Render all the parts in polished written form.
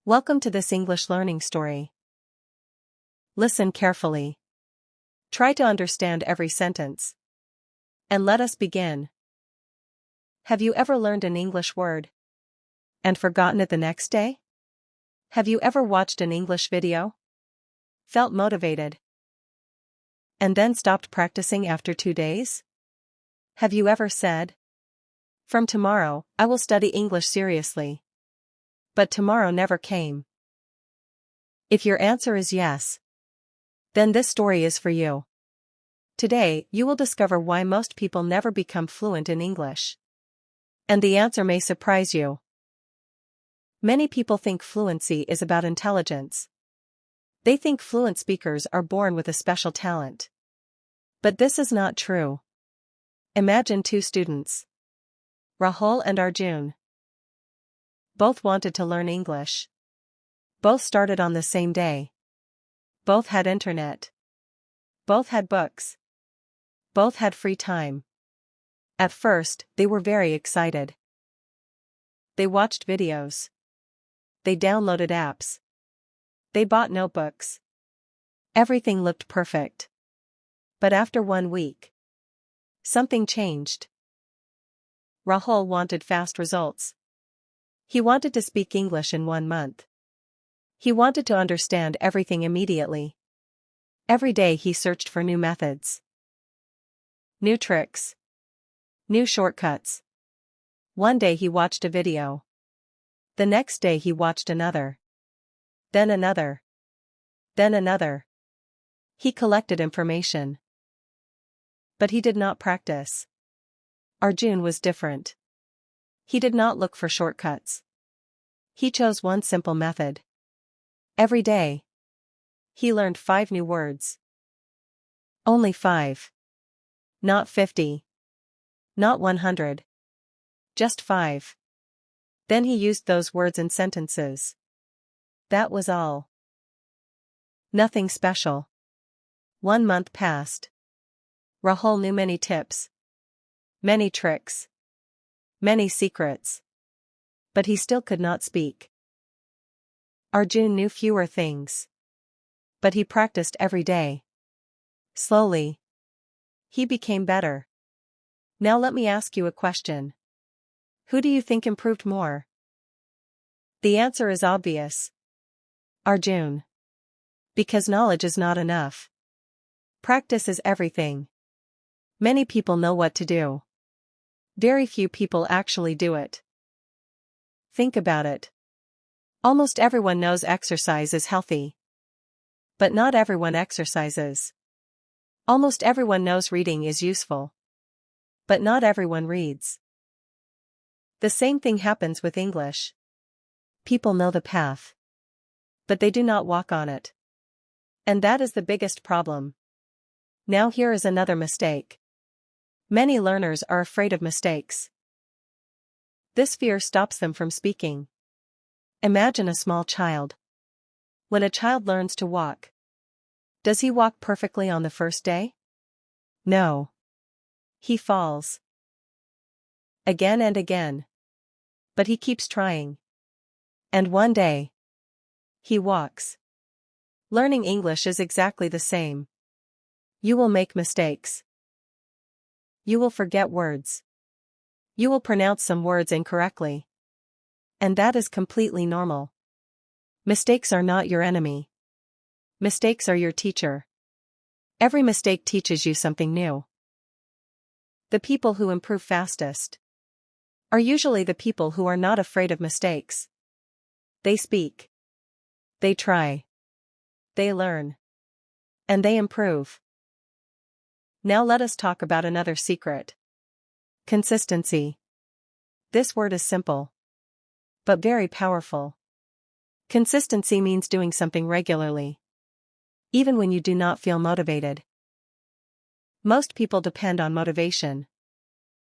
Welcome to this English learning story. Listen carefully. Try to understand every sentence. And let us begin. Have you ever learned an English word and forgotten it the next day? Have you ever watched an English video, felt motivated, and then stopped practicing after 2 days? Have you ever said, "From tomorrow, I will study English seriously," but tomorrow never came? If your answer is yes, then this story is for you. Today, you will discover why most people never become fluent in English. And the answer may surprise you. Many people think fluency is about intelligence. They think fluent speakers are born with a special talent. But this is not true. Imagine two students, Rahul and Arjun. Both wanted to learn English. Both started on the same day. Both had internet. Both had books. Both had free time. At first, they were very excited. They watched videos. They downloaded apps. They bought notebooks. Everything looked perfect. But after 1 week, something changed. Rahul wanted fast results. He wanted to speak English in 1 month. He wanted to understand everything immediately. Every day he searched for new methods, new tricks, new shortcuts. One day he watched a video. The next day he watched another. Then another. Then another. He collected information. But he did not practice. Arjun was different. He did not look for shortcuts. He chose one simple method. Every day, he learned 5 new words. Only 5. Not 50. Not 100. Just 5. Then he used those words in sentences. That was all. Nothing special. 1 month passed. Rahul knew many tips, many tricks, many secrets. But he still could not speak. Arjun knew fewer things. But he practiced every day. Slowly, he became better. Now let me ask you a question. Who do you think improved more? The answer is obvious. Arjun. Because knowledge is not enough. Practice is everything. Many people know what to do. Very few people actually do it. Think about it. Almost everyone knows exercise is healthy. But not everyone exercises. Almost everyone knows reading is useful. But not everyone reads. The same thing happens with English. People know the path. But they do not walk on it. And that is the biggest problem. Now here is another mistake. Many learners are afraid of mistakes. This fear stops them from speaking. Imagine a small child. When a child learns to walk, does he walk perfectly on the first day? No. He falls. Again and again. But he keeps trying. And one day, he walks. Learning English is exactly the same. You will make mistakes. You will forget words. You will pronounce some words incorrectly. And that is completely normal. Mistakes are not your enemy. Mistakes are your teacher. Every mistake teaches you something new. The people who improve fastest are usually the people who are not afraid of mistakes. They speak. They try. They learn. And they improve. Now let us talk about another secret. Consistency. This word is simple, but very powerful. Consistency means doing something regularly, even when you do not feel motivated. Most people depend on motivation.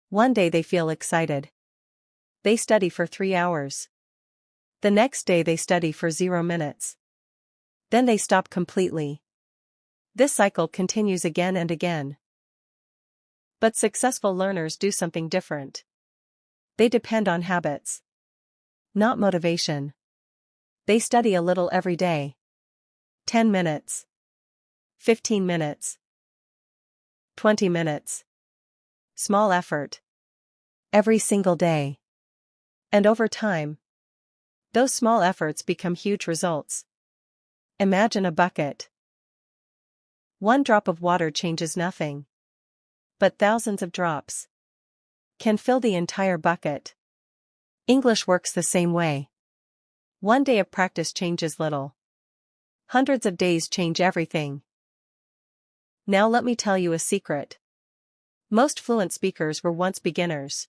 One day they feel excited. They study for 3 hours. The next day they study for 0 minutes. Then they stop completely. This cycle continues again and again. But successful learners do something different. They depend on habits, not motivation. They study a little every day. 10 minutes. 15 minutes. 20 minutes. Small effort. Every single day. And over time, those small efforts become huge results. Imagine a bucket. One drop of water changes nothing. But thousands of drops can fill the entire bucket. English works the same way. One day of practice changes little. Hundreds of days change everything. Now let me tell you a secret. Most fluent speakers were once beginners.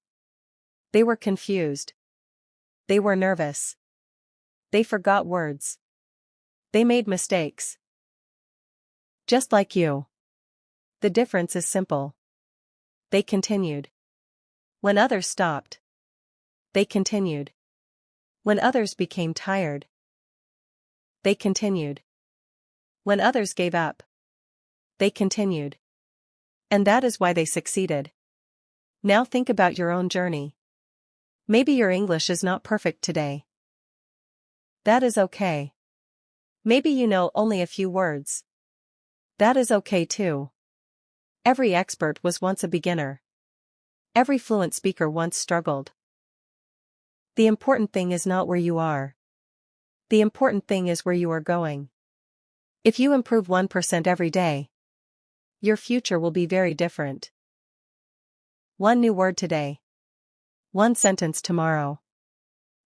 They were confused. They were nervous. They forgot words. They made mistakes. Just like you. The difference is simple. They continued. When others stopped, they continued. When others became tired, they continued. When others gave up, they continued. And that is why they succeeded. Now think about your own journey. Maybe your English is not perfect today. That is okay. Maybe you know only a few words. That is okay too. Every expert was once a beginner. Every fluent speaker once struggled. The important thing is not where you are. The important thing is where you are going. If you improve 1% every day, your future will be very different. One new word today. One sentence tomorrow.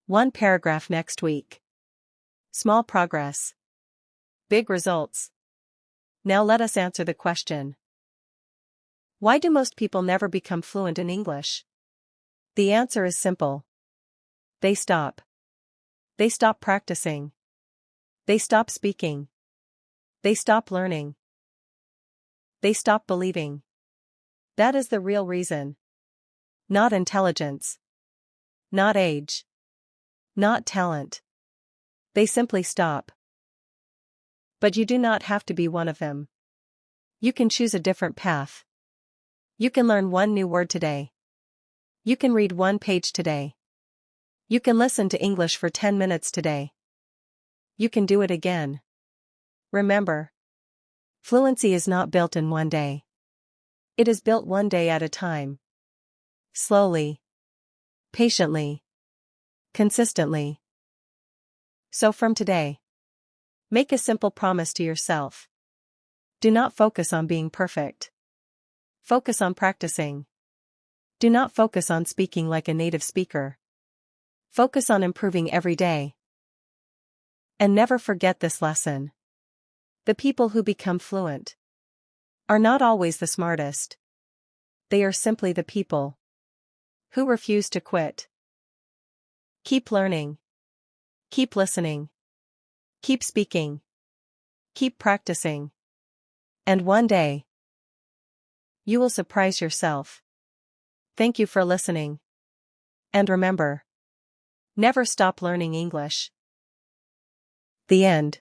One paragraph next week. Small progress. Big results. Now let us answer the question. Why do most people never become fluent in English? The answer is simple. They stop. They stop practicing. They stop speaking. They stop learning. They stop believing. That is the real reason. Not intelligence. Not age. Not talent. They simply stop. But you do not have to be one of them. You can choose a different path. You can learn one new word today. You can read one page today. You can listen to English for 10 minutes today. You can do it again. Remember, fluency is not built in one day. It is built one day at a time. Slowly. Patiently. Consistently. So from today, make a simple promise to yourself. Do not focus on being perfect. Focus on practicing. Do not focus on speaking like a native speaker. Focus on improving every day. And never forget this lesson. The people who become fluent are not always the smartest. They are simply the people who refuse to quit. Keep learning. Keep listening. Keep speaking. Keep practicing. And one day, you will surprise yourself. Thank you for listening. And remember, never stop learning English. The end.